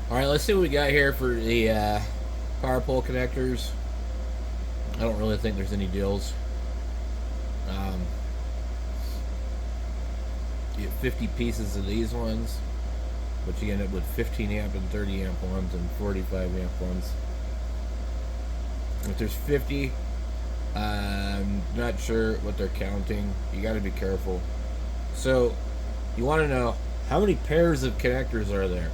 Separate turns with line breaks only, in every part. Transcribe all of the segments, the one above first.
Alright, let's see what we got here for the power pole connectors. I don't really think there's any deals. Um, you get 50 pieces of these ones, but you end up with 15 amp and 30 amp ones and 45 amp ones. If there's 50, I'm not sure what they're counting. You got to be careful. So, you want to know how many pairs of connectors are there?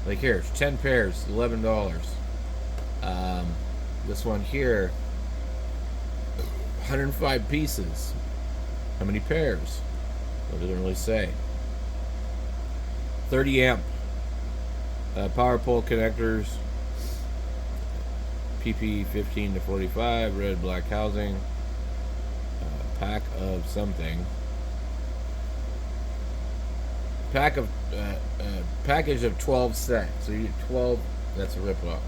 Like here, it's 10 pairs, $11. This one here, 105 pieces. How many pairs? Well, it doesn't really say. 30 amp power pole connectors, PP 15 to 45, red black housing, pack of something. Package of 12 sets. So you get 12. That's a rip-off.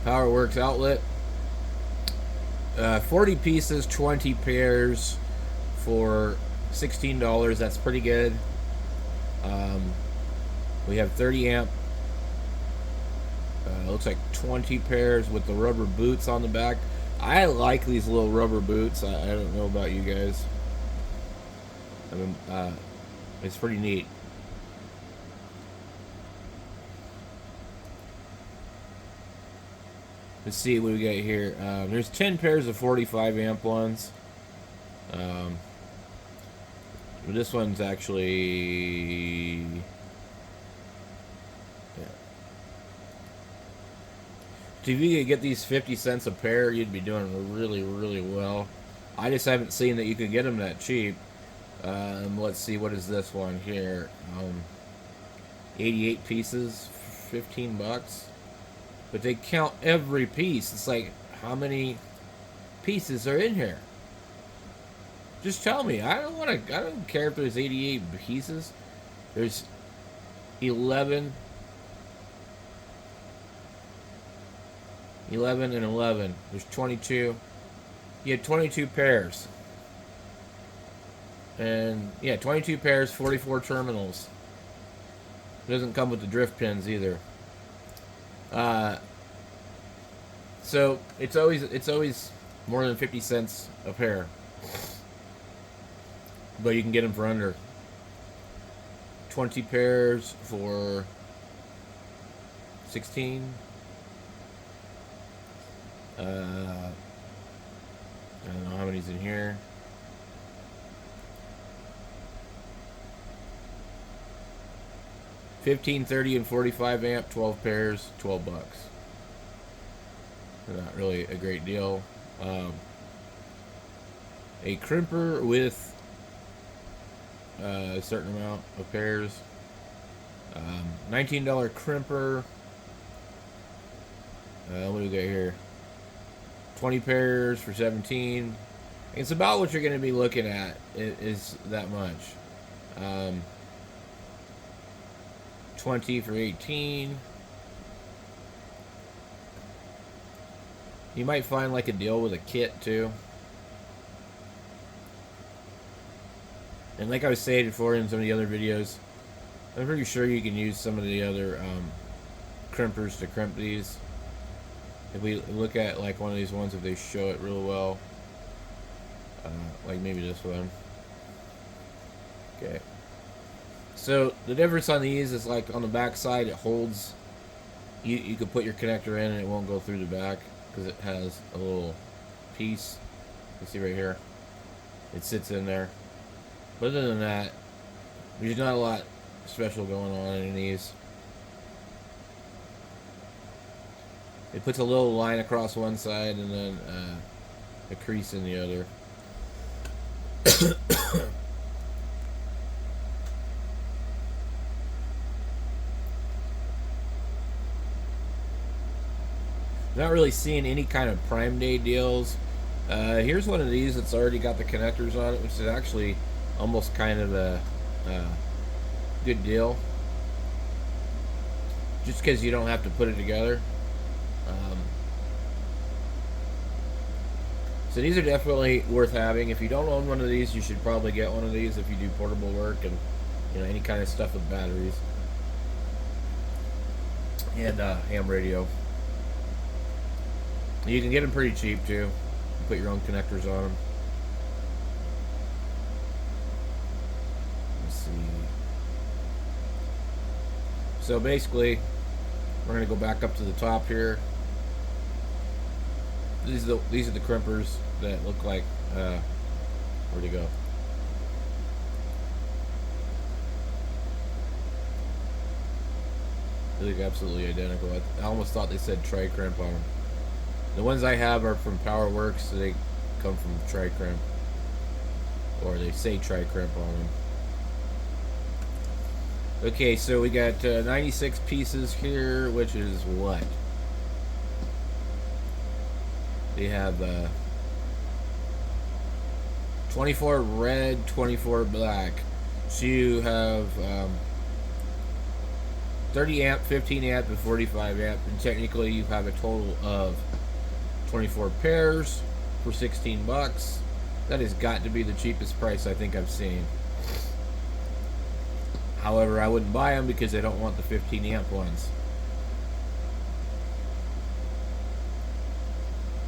Powerworks outlet. 40 pieces, 20 pairs for $16. That's pretty good. We have 30 amp. Looks like 20 pairs with the rubber boots on the back. I like these little rubber boots. I don't know about you guys. I mean, it's pretty neat. Let's see what we got here. There's 10 pairs of 45 amp ones. This one's actually... Yeah. If you could get these 50 cents a pair, you'd be doing really, really well. I just haven't seen that you could get them that cheap. Let's see, what is this one here? 88 pieces, 15 bucks. But they count every piece. It's like, how many pieces are in here? Just tell me. I don't care if there's 88 pieces. There's 11 and 11. There's 22. You had 22 pairs. And yeah, 22 pairs, 44 terminals. It doesn't come with the drift pins either. So it's always more than 50 cents a pair, but you can get them for under 20 pairs for 16. I don't know how many's in here. $15, $30, and 45 amp, 12 pairs, 12 bucks. Not really a great deal. A crimper with a certain amount of pairs. $19 crimper. What do we got here? 20 pairs for 17. It's about what you're going to be looking at. It is that much. 20 for 18. You might find like a deal with a kit too. And like I was saying before in some of the other videos, I'm pretty sure you can use some of the other crimpers to crimp these. If we look at like one of these ones, if they show it real well, like maybe this one. Okay. So the difference on these is like on the back side, it holds. You could put your connector in and it won't go through the back because it has a little piece. You see right here, it sits in there. But other than that, there's not a lot special going on in these. It puts a little line across one side and then a crease in the other. Not really seeing any kind of Prime Day deals. Here's one of these that's already got the connectors on it, which is actually almost kind of a good deal. Just because you don't have to put it together. So these are definitely worth having. If you don't own one of these, you should probably get one of these if you do portable work and any kind of stuff with batteries. And ham radio. You can get them pretty cheap too. Put your own connectors on them. Let's see. So basically, we're going to go back up to the top here. These are the crimpers that look like where'd they go? They look absolutely identical. I almost thought they said tri-crimp on them. The ones I have are from PowerWorks, so they come from tri-crimp, or they say tri-crimp on them. Okay, so we got 96 pieces here, which is what? They have 24 red, 24 black. So you have 30 amp, 15 amp, and 45 amp. And technically you have a total of 24 pairs for 16 bucks. That has got to be the cheapest price I think I've seen. However, I wouldn't buy them because I don't want the 15 amp ones.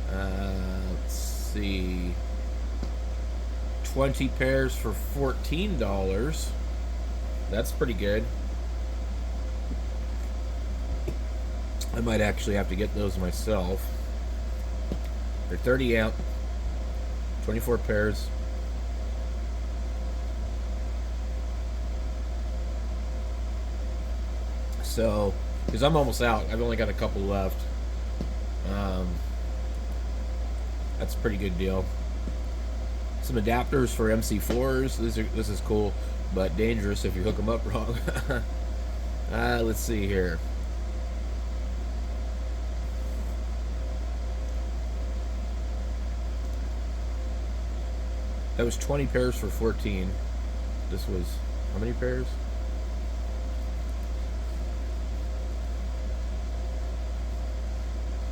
Let's see. 20 pairs for $14. That's pretty good. I might actually have to get those myself. They're 30 amp, 24 pairs. So, because I'm almost out, I've only got a couple left. That's a pretty good deal. Some adapters for MC4s. This is cool, but dangerous if you hook them up wrong. Let's see here. That was 20 pairs for 14. This was how many pairs?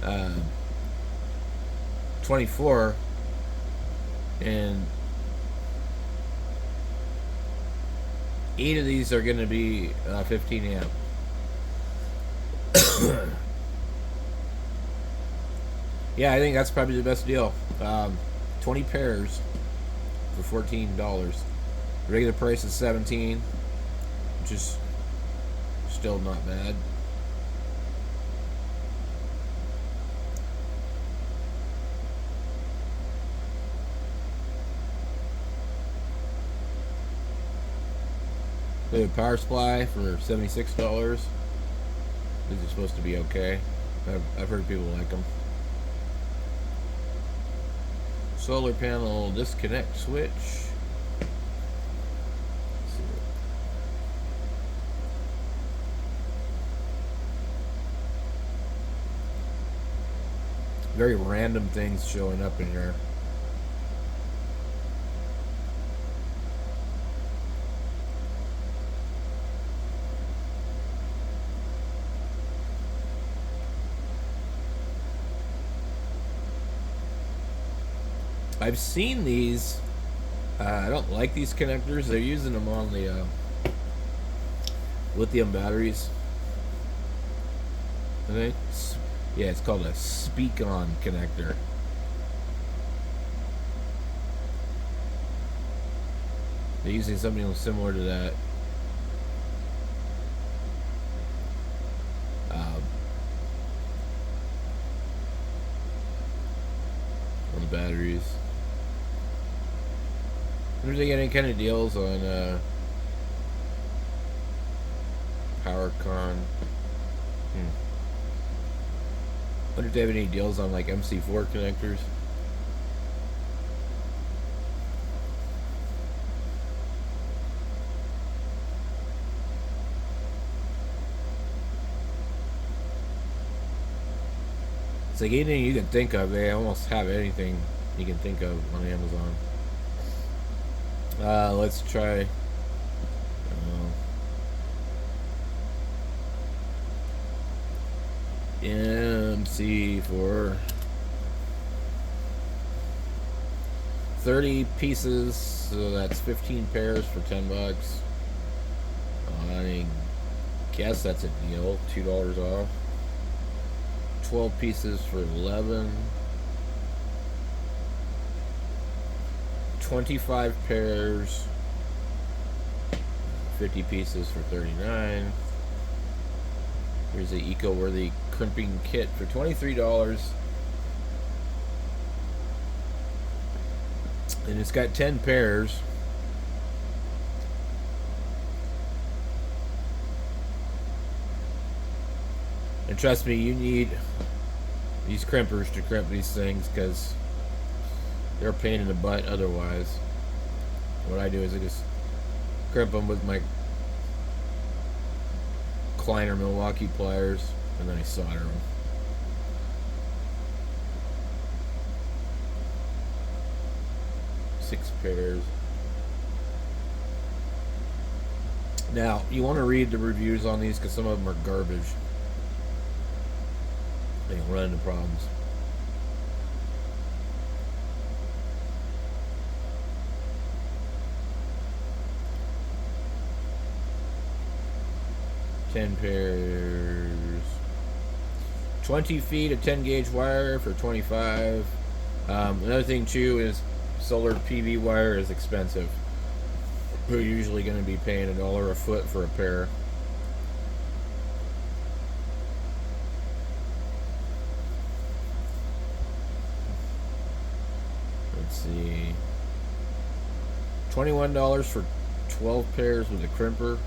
Uh, 24, and 8 of these are going to be 15 amp. Yeah, I think that's probably the best deal. 20 pairs for $14. Regular price is $17, which is still not bad. They have a power supply for $76. These are supposed to be okay. I've heard people like them. Solar panel disconnect switch. Very random things showing up in here. I've seen these. I don't like these connectors. They're using them on the lithium batteries. Okay. Yeah, it's called a speak-on connector. They're using something similar to that. On the batteries. I wonder if they get any kind of deals on PowerCon. Wonder if they have any deals on like MC4 connectors. It's like anything you can think of. They almost have anything you can think of on Amazon. Let's try. MC4. 30 pieces, so that's 15 pairs for 10 bucks. I guess that's a deal. $2 off. 12 pieces for 11. 25 pairs. 50 pieces for 39. Here's the eco-worthy crimping kit for $23. And it's got 10 pairs. And trust me, you need these crimpers to crimp these things because they're a pain in the butt otherwise. What I do is I just crimp them with my Kleiner Milwaukee pliers and then I solder them. Six pairs. Now, you want to read the reviews on these because some of them are garbage. They can run into problems. Ten pairs. 20 feet of 10 gauge wire for 25. Another thing too is solar PV wire is expensive. We're usually going to be paying $1 a foot for a pair. Let's see. $21 for 12 pairs with a crimper.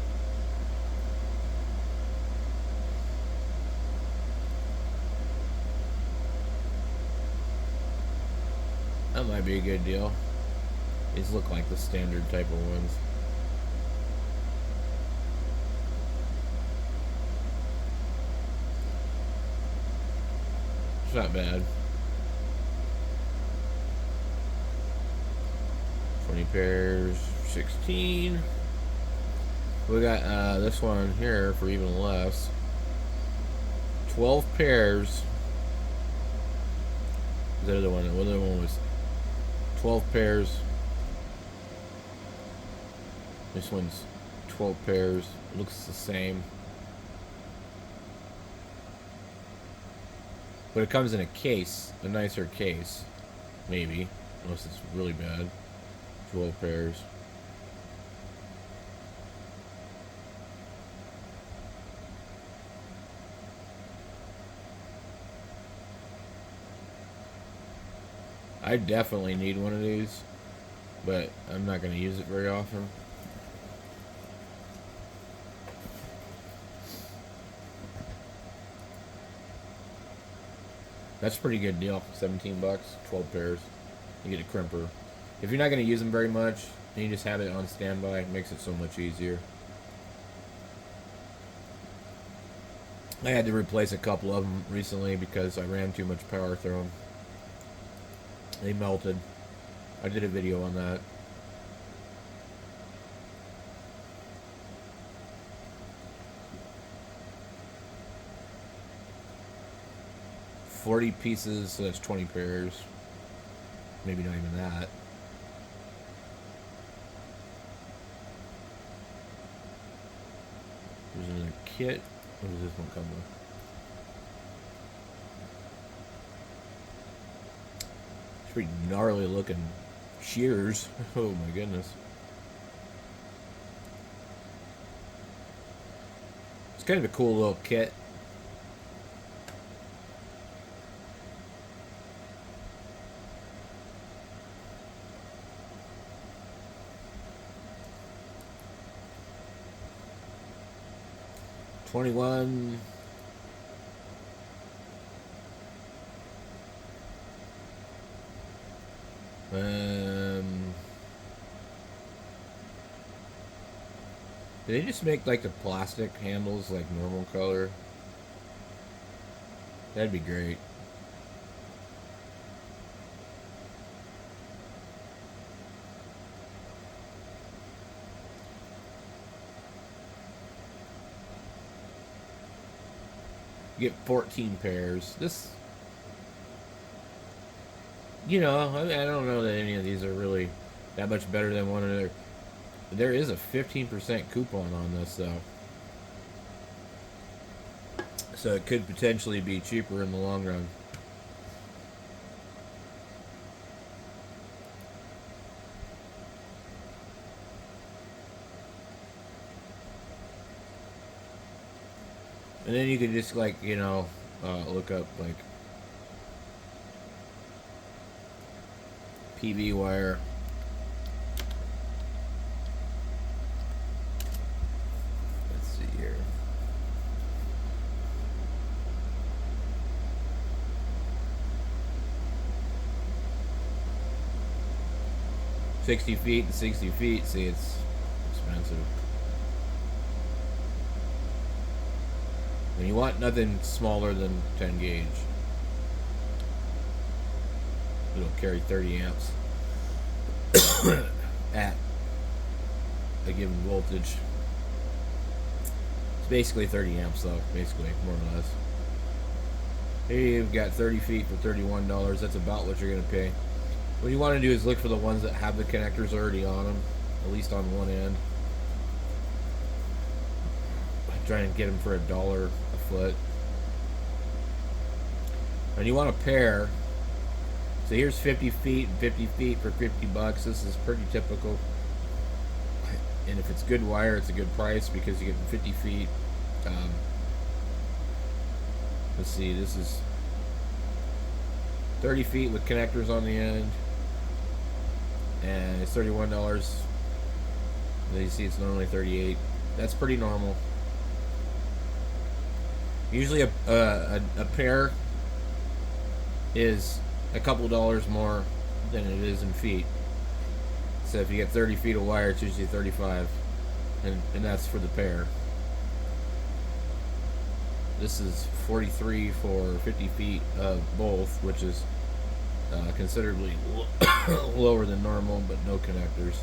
That might be a good deal. These look like the standard type of ones. It's not bad. 20 pairs, 16. We got this one here for even less. 12 pairs. The other one was 12 pairs. This one's 12 pairs. Looks the same. But it comes in a case, a nicer case. Maybe. Unless it's really bad. 12 pairs. I definitely need one of these, but I'm not going to use it very often. That's a pretty good deal. 17 bucks, 12 pairs. You get a crimper. If you're not going to use them very much, then you just have it on standby. It makes it so much easier. I had to replace a couple of them recently because I ran too much power through them. They melted. I did a video on that. $40 pieces, so that's 20 pairs. Maybe not even that. There's another kit. What does this one come with? It's pretty gnarly looking shears. Oh my goodness. It's kind of a cool little kit. $21. Did they just make like the plastic handles like normal color? That'd be great. You get 14 pairs. This I don't know that any of these are really that much better than one another. There is a 15% coupon on this, though. So it could potentially be cheaper in the long run. And then you could just, like, look up, like, PV wire. Let's see here. $60 feet and 60 feet. See, it's expensive. And you want nothing smaller than 10 gauge. It'll carry 30 amps at a given voltage. It's basically 30 amps, though, basically, more or less. Here you've got 30 feet for $31. That's about what you're going to pay. What you want to do is look for the ones that have the connectors already on them, at least on one end. Try and get them for $1 a foot. And you want a pair. So here's 50 feet and 50 feet for $50. This is pretty typical. And if it's good wire, it's a good price because you get 50 feet. Let's see, this is 30 feet with connectors on the end. And it's $31. Then you see it's normally $38. That's pretty normal. Usually a pair is a couple dollars more than it is in feet. So if you get 30 feet of wire, it's usually 35, and that's for the pair. This is 43 for 50 feet of both, which is considerably lower than normal, but no connectors.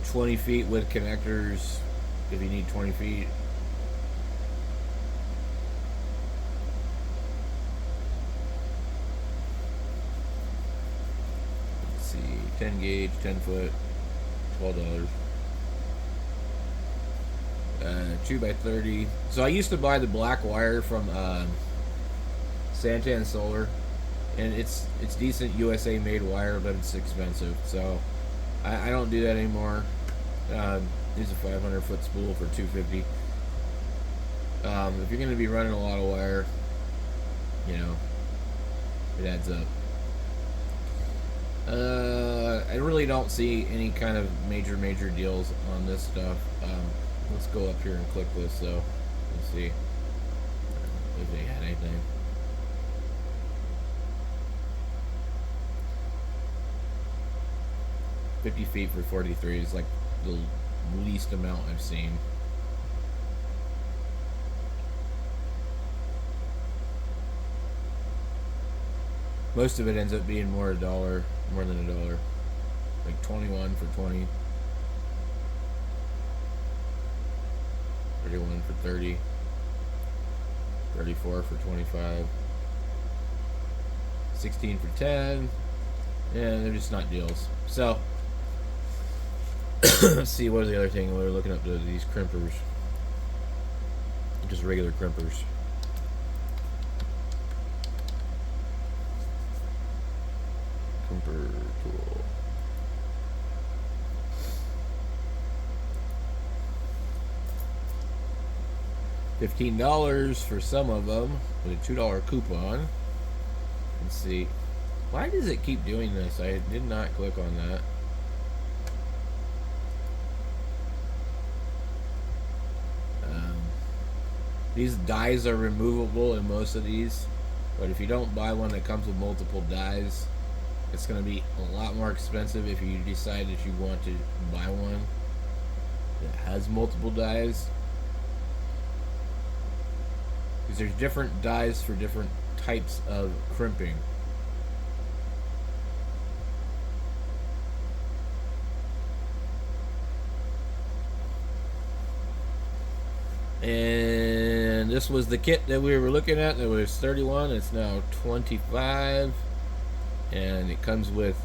$20 feet with connectors if you need 20 feet. Let's see, 10 gauge, 10 foot, $12. 2x30. So I used to buy the black wire from Santan Solar, and it's decent USA made wire, but it's expensive. So I don't do that anymore. Use a 500 foot spool for $250. If you're going to be running a lot of wire, it adds up. I really don't see any kind of major deals on this stuff. Let's go up here and click this, though. Let's see if they had anything. $50 feet for 43 is like the least amount I've seen. Most of it ends up being more than $1. Like 21 for 20. 31 for 30. 34 for 25. 16 for 10. Yeah, they're just not deals. So let's see, what is the other thing? We're looking up these crimpers. Just regular crimpers. Crimper tool. $15 for some of them with a $2 coupon. Let's see. Why does it keep doing this? I did not click on that. These dies are removable in most of these, but if you don't buy one that comes with multiple dies, it's going to be a lot more expensive if you decide that you want to buy one that has multiple dies. Because there's different dies for different types of crimping. And this was the kit that we were looking at. That was 31. It's now 25, and it comes with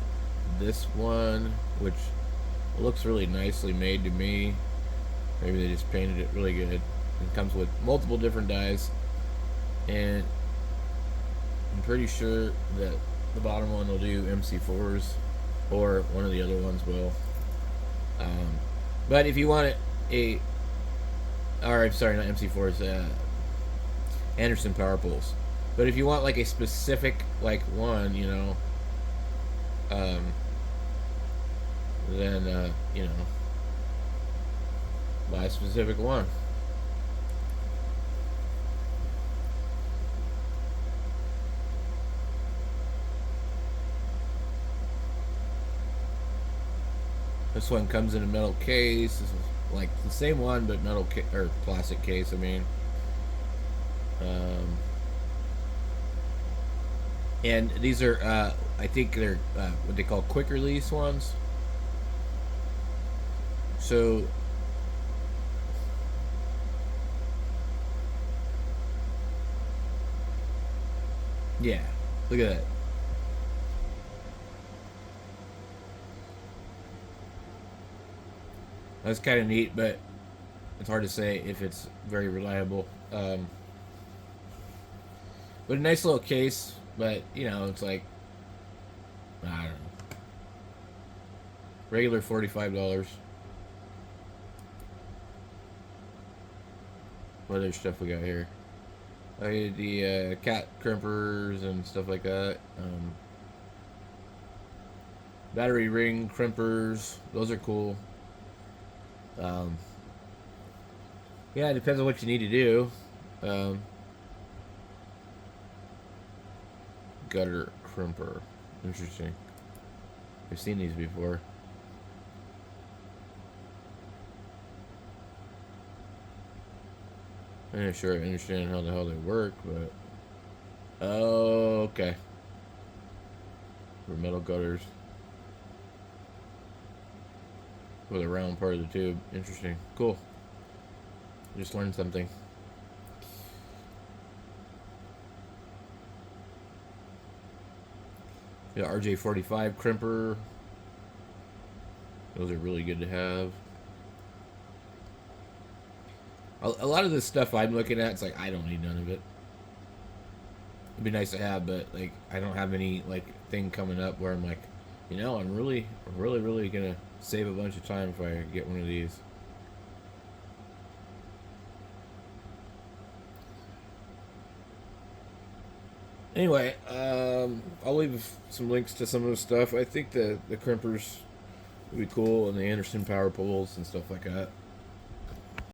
this one, which looks really nicely made to me. Maybe they just painted it really good. It comes with multiple different dies, and I'm pretty sure that the bottom one will do MC4s, or one of the other ones will. But if you want or sorry, not MC4s, Anderson powerpoles. But if you want like a specific like one, then buy a specific one. This one comes in a metal case. This is like the same one, but metal or plastic case. I mean, and these are, I think they're what they call quick release ones. So, yeah, look at that. That's kind of neat, but it's hard to say if it's very reliable. But a nice little case, but it's like, I don't know, regular $45. What other stuff we got here? The cat crimpers and stuff like that. Battery ring crimpers, those are cool. Yeah, it depends on what you need to do. Gutter crimper. Interesting. I've seen these before. I'm not sure I understand how the hell they work, but... Oh, okay. For metal gutters. With a round part of the tube. Interesting. Cool. Just learned something. Yeah, RJ45 crimper. Those are really good to have. A lot of this stuff I'm looking at, it's like, I don't need none of it. It'd be nice to have, but like, I don't have any like thing coming up where I'm like, I'm really gonna save a bunch of time if I get one of these. Anyway, I'll leave some links to some of the stuff. I think the crimpers would be cool, and the Anderson power poles and stuff like that.